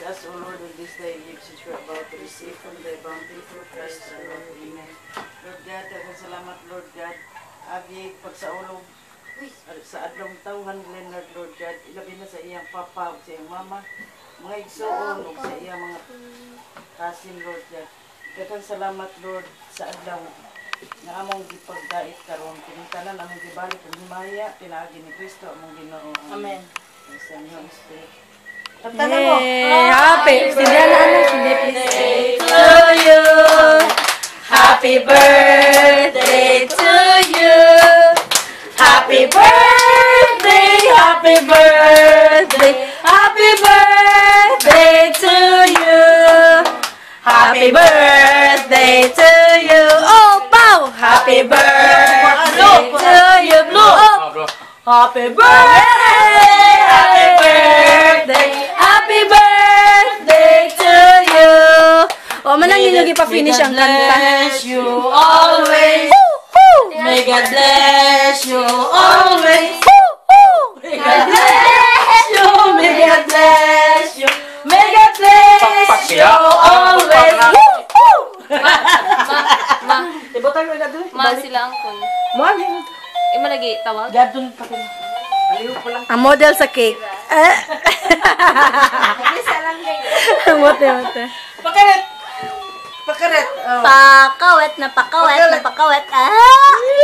us, O Lord, on this day, gifts which we are about to receive from thy bounty through Christ our Lord. Amen. Lord God, daghang salamat, Lord God. Agi pagsaulog sa adlong tawhan Leonard, Lord God. Ilabi na sa iyang papa o sa iyang mama, mga igsoon o sa iyang mga kasin, Lord God. Daghang salamat, Lord, sa adlaw na among gipagdait karon. Pinungtanan among gibalik ang himaya, pinaagi ni Kristo among Ginoo. Amen. Sa Holy Spirit. Happy birthday to you. Happy birthday to you. Happy birthday, happy birthday, happy birthday to you. Happy birthday to you. Oh, bow. Happy birthday to you. Blue. Oh. Happy birthday, happy birthday, happy birthday to you. O, manang nilugi pa finish ang kanta. Bless you always. May God bless you always. May God bless you. May God bless you. May God bless you always. Ibutang mo na doon. Ma sila angkol. Mo ano? Ima lagi tawag. Gadon pa kin. Aliw ko lang. Ang model sa cake. Mote. Pakaret. Pakaret. Oh. Pakawet na pakawet na pakawet. Ah!